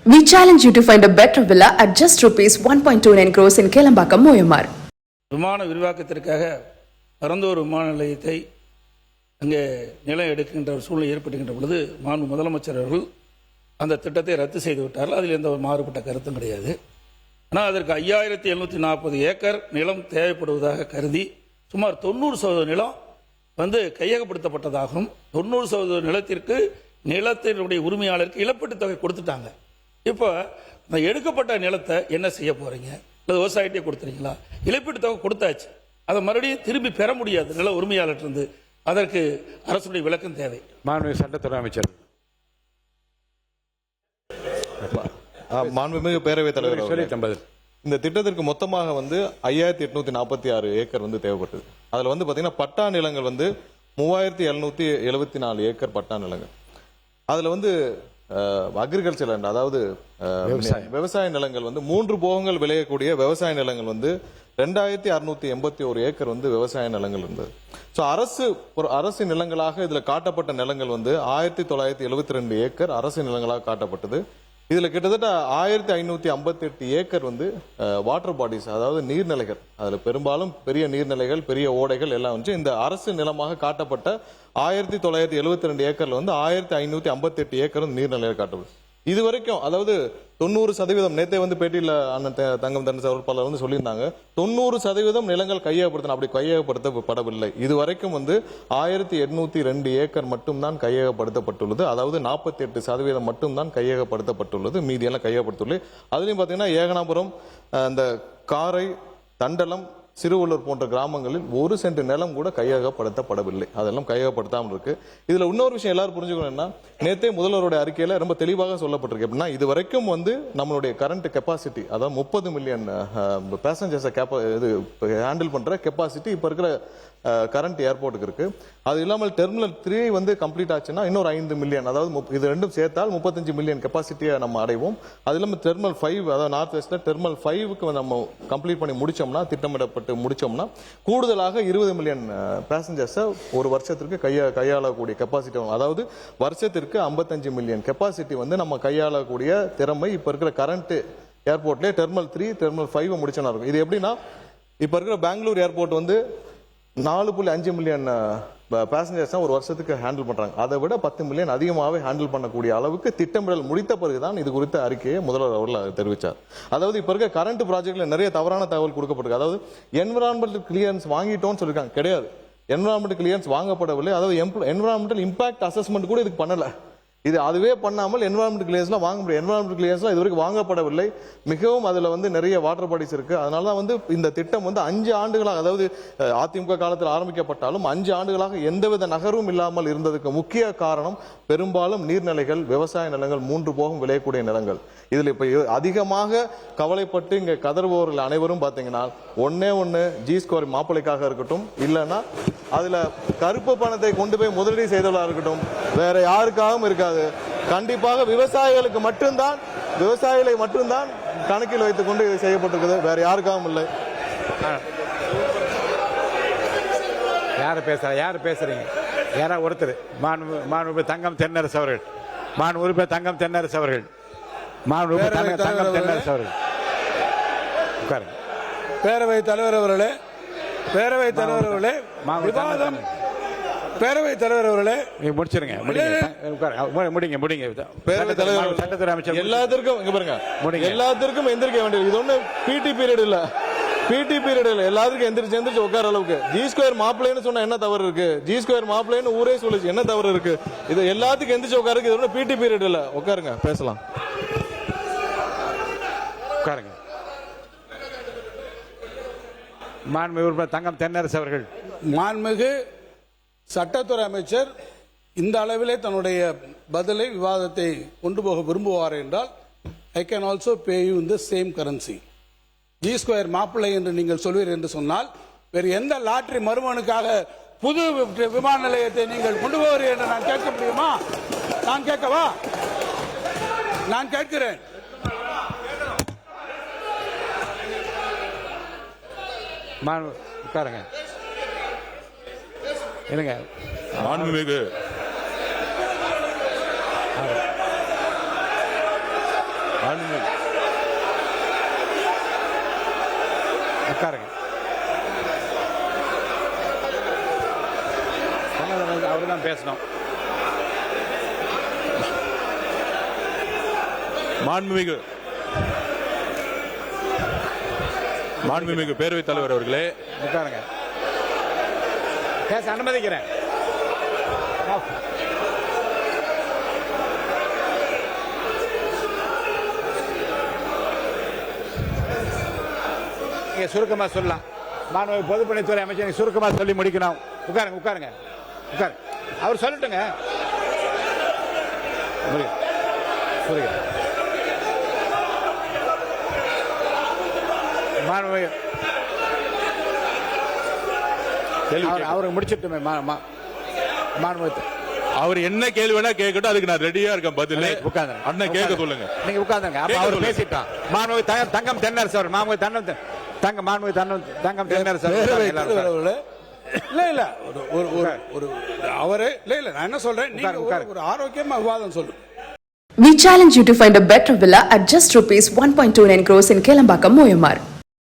We challenge you to find a better villa at just rupees 1.29 crores in Kelambakam, Moyamar. விமான விரிவாக்கத்திற்காக பரந்தூர் விமான நிலையத்தை அங்கே நிலம் எடுக்கின்ற ஒரு சூழ்நிலை ஏற்படுகின்ற பொழுது மாண்பு முதலமைச்சர் அவர்கள் அந்த திட்டத்தை ரத்து செய்து விட்டார்கள். அதில் எந்த ஒரு மாறுபட்ட கருத்தும் கிடையாது. ஆனால் அதற்கு 5740 ஏக்கர் நிலம் தேவைப்படுவதாக கருதி சுமார் 90% நிலம் கையகப்படுத்தப்பட்டதாகவும் 90% நிலத்திற்கு நிலத்தினுடைய உரிமையாளருக்கு இழப்பீட்டு தொகை கொடுத்துட்டாங்க. இப்போ இந்த எடுக்கப்பட்ட நிலத்தை என்ன செய்ய போறீங்க? இல்லை விவசாயிட்டே கொடுத்துறீங்களா? இழப்பீட்டு தொகை கொடுத்தாச்சு, அதை மறுபடியும் திரும்பி பெற முடியாது நில உரிமையாளர்கிட்ட. அதற்கு அரசுடைய விளக்கம் தேவை. மாண்புமிகு சட்டத்துறை அமைச்சர். மாண்புமிகு பேரவைத் தலைவர், இந்த திட்டத்திற்கு மொத்தமாக 5846 ஏக்கர் தேவைப்பட்டது. அதுல பாத்தீங்கன்னா பட்டா நிலங்கள் 3774 ஏக்கர் பட்டா நிலங்கள். அதுல அக்ரிகல்ச்சர் லேண்ட், அதாவது விவசாய நிலங்கள் 3 போகங்கள் விளையக்கூடிய விவசாய நிலங்கள் 2681 ஏக்கர் விவசாய நிலங்கள் இருந்தது. ஸோ அரசு நிலங்களாக இதுல காட்டப்பட்ட நிலங்கள் 1972 ஏக்கர் அரசு நிலங்களாக காட்டப்பட்டது. இதுல கிட்டத்தட்ட 1558 ஏக்கர் வாட்டர் பாடிஸ், அதாவது நீர்நிலைகள். அதுல பெரும்பாலும் பெரிய நீர்நிலைகள், பெரிய ஓடைகள் எல்லாம் இந்த அரசு நிலமாக காட்டப்பட்ட 1972 ஏக்கர்ல 1558 ஏக்கர் நீர்நிலைகள் காட்டப்படும். இது வரைக்கும், அதாவது 90%, நேத்தே பேட்டியில் அண்ணன் தங்கம் தென்னரசு அவர்கள் பலர் சொல்லியிருந்தாங்க, 90% நிலங்கள் கையகப்படுத்தணும். அப்படி கையகப்படுத்தப்படவில்லை. இதுவரைக்கும் 1802 ஏக்கர் மட்டும்தான் கையகப்படுத்தப்பட்டுள்ளது. அதாவது 48% மட்டும்தான் கையகப்படுத்தப்பட்டுள்ளது. மீதி எல்லாம் கையகப்படுத்தவில்லை. அதுலயும் பாத்தீங்கன்னா ஏகனாபுரம், இந்த காரை, தண்டலம், சிறுவள்ளூர் போன்ற கிராமங்களில் 1 சென்ட் நிலம் கூட கையகப்படுத்தப்படவில்லை. அதெல்லாம் கையகப்படுத்தாமல் இருக்கு. இதுல இன்னொரு விஷயம் எல்லாரும் புரிஞ்சுக்கணும்னா, நேத்தே முதல்வருடைய அறிக்கையில ரொம்ப தெளிவாக சொல்லப்பட்டிருக்கு. அப்படின்னா இது வரைக்கும் நம்மளுடைய கரண்ட் கெப்பாசிட்டி, அதாவது 30 மில்லியன் பேசஞ்சர்ஸை ஹேண்டில் பண்ற கெப்பாசிட்டி இப்ப இருக்கிற கரண்ட் ஏர்போர்ட்டுக்கு இருக்கு. அது இல்லாமல் டெர்மினல் 3 கம்ப்ளீட் ஆச்சுன்னா இன்னொரு 5 மில்லியன், அதாவது இது ரெண்டும் சேர்த்தால் 35 மில்லியன் கெப்பாசிட்டியை நம்ம அடைவோம். அது இல்லாமல் டெர்மினல் 5, அதாவது நார்த் வெஸ்ட்ல டெர்மினல் 5க்கு நம்ம கம்ப்ளீட் பண்ணி முடிச்சோம்னா, திட்டமிடப்பட்டு முடிச்சோம்னா, கூடுதலாக 20 மில்லியன் பேசஞ்சர்ஸை ஒரு வருஷத்திற்கு கையாளக்கூடிய கெப்பாசிட்டி, அதாவது வருஷத்திற்கு 55 மில்லியன் கெப்பாசிட்டி நம்ம கையாளக்கூடிய திறமை இப்ப இருக்கிற கரண்ட் ஏர்போர்ட்ல டெர்மினல் 3, டெர்மினல் 5 முடிச்சோம்னா இருக்கும். இது எப்படின்னா, இப்ப இருக்கிற பெங்களூர் ஏர்போர்ட் 4.5 மில்லியன் பேசஞ்சர்ஸ் ஒரு வருஷத்துக்கு ஹேண்டில் பண்றாங்க. அதை விட 10 மில்லியன் அதிகமாகவே ஹேண்டில் பண்ணக்கூடிய அளவுக்கு திட்டமிடல் முடித்த பிறகுதான் இது குறித்த அறிக்கையை முதல்வர் அவர்கள் தெரிவித்தார். அதாவது இப்ப இருக்க கரண்ட் ப்ராஜெக்ட்ல நிறைய தவறான தகவல் கொடுக்கப்பட்டிருக்கு. அதாவது என்விரான்மெண்டல் கிளியரன்ஸ் வாங்கிட்டோம்னு சொல்லிருக்காங்க. கிடையாது, என்விரான்மெண்டல் கிளியரன்ஸ் வாங்கப்படவில்லை. அதாவது என்விரான்மெண்டல் இம்பாக்ட் அசஸ்மெண்ட் கூட இதுக்கு பண்ணல. இது அதுவே பண்ணாமல் என்விரான்மெண்டல் கிளியரன்ஸ்லாம் வாங்க முடியும். என்விரான்மெண்டல் கிளியரன்ஸ்லாம் இதுவரைக்கும் வாங்கப்படவில்லை. மிகவும் அதுல நிறைய வாட்டர் பாடிஸ் இருக்கு. அதனால இந்த திட்டம் 5 ஆண்டுகளாக, அதாவது அதிமுக காலத்தில் ஆரம்பிக்கப்பட்டாலும் 5 ஆண்டுகளாக எந்தவித நகரும் இல்லாமல் இருந்ததுக்கு முக்கிய காரணம் பெரும்பாலும் நீர்நிலைகள், விவசாய நிலங்கள், 3 போகம் விளையக்கூடிய நிலங்கள். இதுல இப்ப அதிகமாக கவலைப்பட்டு இங்க கதறுபவர்கள் அனைவரும் பாத்தீங்கன்னா, ஒண்ணு ஜி ஸ்கோர் மாப்பிளைக்காக இருக்கட்டும், இல்லைன்னா அதுல கருப்பு பணத்தை கொண்டு போய் முதலீடு செய்தவர்களாக இருக்கட்டும், வேற யாருக்காகவும் இருக்காது. கண்டிப்பாக விவசாயிகளை மட்டும்தான் கணக்கில் வைத்துக் கொண்டு இது செய்யப்பட்டிருக்கிறது. வேற யாருக்காகவும் இல்லை. யாரு பேசுறீங்க? யாரா ஒருத்தர்? மாண்புமிகு தங்கம் தென்னரசு அவர்கள். மாண்புமிகு தங்கம் தென்னரசு அவர்கள். மாண்புமிகு தங்கம் தென்னரசு அவர்கள் உட்காருங்க. பேரவைத் தலைவர் அவர்களே, பேரவைத் தலைவர் அவர்களே, விவாதம் பேரவைத் தலைவர் அவர்களே முடிச்சிருங்க. முடிங்க. பேரவைத் தலைவர், சட்டத்துறை அமைச்சர், எல்லாத்திற்கும் இங்க பாருங்க, எல்லாத்திற்கும் எந்திரிக்க வேண்டியது. இது ஒண்ணு பிடி பீரியட் இல்ல, எல்லாத்துக்கும் எந்திரிச்சு உட்கார அளவுக்கு. ஜி ஸ்கொயர் மாப்பிள்ளைன்னு சொன்னா என்ன தவறு இருக்கு? ஜி ஸ்கொயர் மாப்பிள்ளைன்னு ஊரே சொல்லுச்சு, என்ன தவறு இருக்கு? இது எல்லாத்துக்கும் எந்திரிச்சு உட்காருக்கு. இது ஒண்ணு பிடி பீரியட் இல்ல. உட்காருங்க, பேசலாம். உட்காருங்க. மாண்புமிகு தங்கம் தென்னரசு அவர்கள். மாண்புமிகு சட்டத்துறை அமைச்சர் இந்த அளவிலே தன்னுடைய பதிலை, விவாதத்தை கொண்டு போக விரும்புவார் என்றால், I can also pay you in the same currency. G square மாப்பிள்ளை என்று நீங்கள் சொல்வீர் என்று சொன்னால், வேறு எந்த லாட்டரி மருமனுக்காக புது விமான நிலையத்தை நீங்கள் கொண்டு போவீர் என்று நான் கேட்க முடியுமா? நான் கேட்கவா? நான் கேட்கிறேன். உட்காருங்க. என்னங்க மாண்புமிகு மாண்புமிகு உட்காருங்க. அவரு தான் பேசணும். மாண்புமிகு பேரவைத் தலைவர் அவர்களே, உட்காருங்க. பேச அனுமதிக்கிறேன். நீங்க சுருக்கமா சொல்லலாம். மாண்புமிகு பொதுப்பணித்துறை அமைச்சர் நீங்க சுருக்கமா சொல்லி முடிக்கணும். உட்காருங்க உட்காருங்க உட்காருங்க. அவர் சொல்லட்டுங்க. மாண்புமிகு அவருக்கு முடிச்சிட்டுமே மாண்புமிகு அவர் என்ன கேள்வி வேணா கேட்கட்டும், அதுக்கு நான் ரெடியா இருக்கேன் பதில். உட்கார்ந்து அண்ணன் கேட்க சொல்லுங்க. நீங்க உட்கார்ந்துங்க. அப்ப அவர் பேசிட்டான். மாண்புமிகு தங்கம் தென்னரசு அவர் மாண்புமிகு தங்கம் தென்னரசு இல்ல இல்ல ஒரு அவரே இல்ல நான் என்ன சொல்றேன், நீங்க ஒரு ஆரோக்கியமா விவாதம் சொல்லுங்க. We challenge you to find a better villa at just rupees 1.29 crores in Kelambakam, Moyamar.